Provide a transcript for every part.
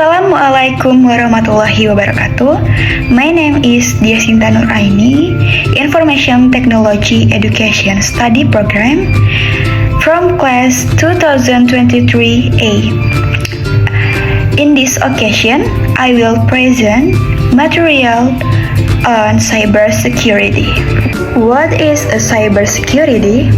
Assalamualaikum warahmatullahi wabarakatuh. My name is Diasinta Nuraini, Information Technology Education Study Program from class 2023A. In this occasion, I will present material on cybersecurity. What is a cybersecurity?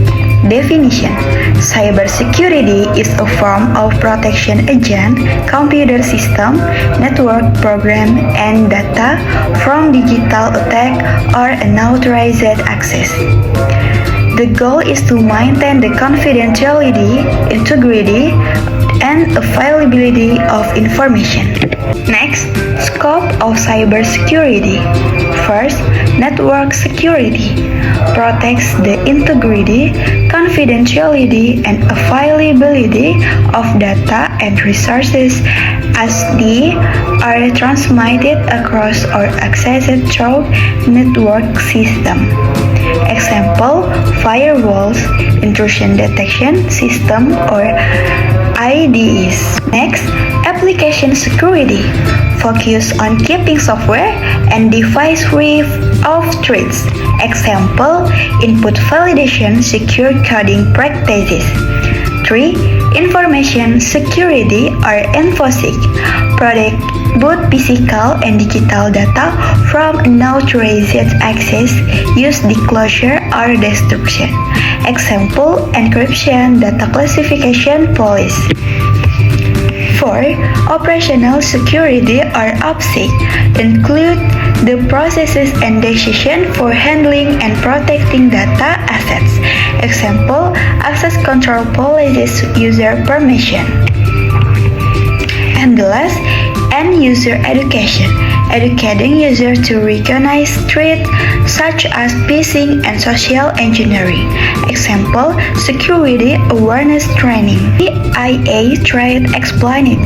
Definition: cybersecurity is a form of protection against computer system, network program, and data from digital attack or unauthorized access. The goal is to maintain the confidentiality, integrity, and availability of information. Next, scope of cybersecurity. First, network security protects the integrity, confidentiality, and availability of data and resources as they are transmitted across or accessed through network system. Example, firewalls, intrusion detection system, or IDEs. Next, application security focus on keeping software and device free of threats. Example, input validation, secure coding practices. 3. Information security or InfoSec protect both physical and digital data from unauthorized access, use, disclosure, or destruction. Example, encryption, data classification policy. 4. Operational security or OPSEC include the processes and decisions for handling and protecting data assets. Example, access control policies, user permission. And the last, end user education, educating users to recognize threats such as phishing and social engineering. Example, security awareness training. CIA threat explained.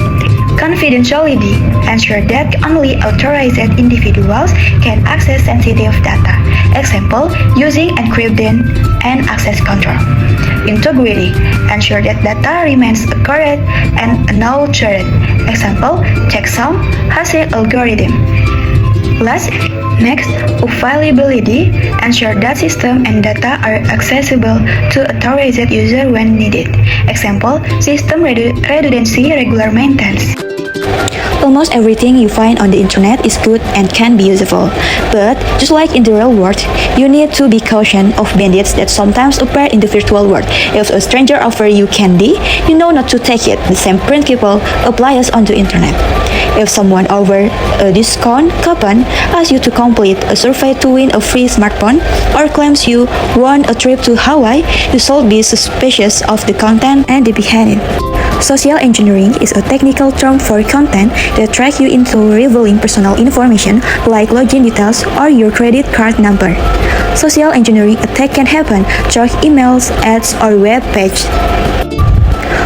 Confidentiality, ensure that only authorized individuals can access sensitive data. Example, using encryption and access control. Integrity, ensure that data remains accurate and unaltered. Example, checksum, hasil algorithm. Next, availability, ensure that system and data are accessible to authorized user when needed. Example, system redundancy, regular maintenance. Almost everything you find on the internet is good and can be useful. But, just like in the real world, you need to be cautious of bandits that sometimes appear in the virtual world. If a stranger offers you candy, you know not to take it. The same principle applies on the internet. If someone offers a discount coupon, asks you to complete a survey to win a free smartphone, or claims you won a trip to Hawaii, you should be suspicious of the content and the behind it. Social engineering is a technical term for content that tracks you into revealing personal information like login details or your credit card number. Social engineering attack can happen through emails, ads, or web pages.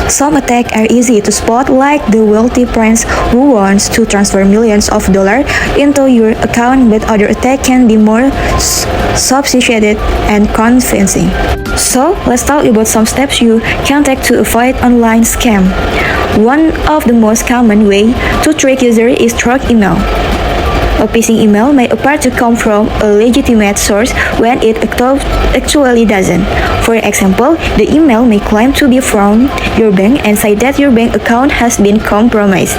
Some attacks are easy to spot, like the wealthy prince who wants to transfer millions of dollars into your account, but other attacks can be more sophisticated and convincing. So, let's talk about some steps you can take to avoid online scam. One of the most common ways to trick users is through email. A phishing email may appear to come from a legitimate source when it actually doesn't. For example, the email may claim to be from your bank and say that your bank account has been compromised.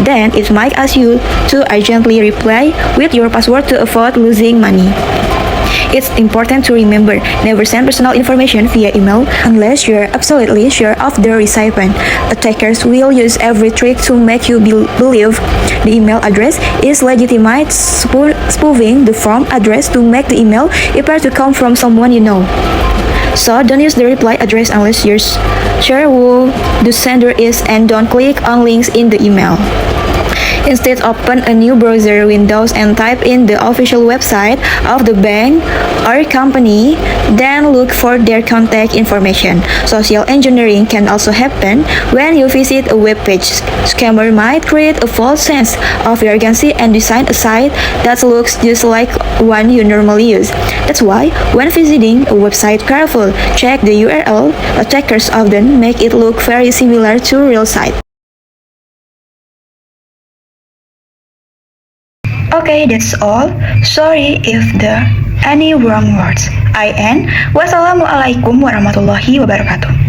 Then it might ask you to urgently reply with your password to avoid losing money. It's important to remember, never send personal information via email unless you're absolutely sure of the recipient. Attackers will use every trick to make you believe the email address is legitimate, spoofing the form address to make the email appear to come from someone you know. So don't use the reply address unless you're sure who the sender is, and don't click on links in the email. Instead, open a new browser window and type in the official website of the bank or company, then look for their contact information. Social engineering can also happen when you visit a web page. Scammer might create a false sense of urgency and design a site that looks just like one you normally use. That's why, when visiting a website, careful, check the URL. Attackers often make it look very similar to real site. Okay, that's all. Sorry if the any wrong words. I end. Wassalamualaikum warahmatullahi wabarakatuh.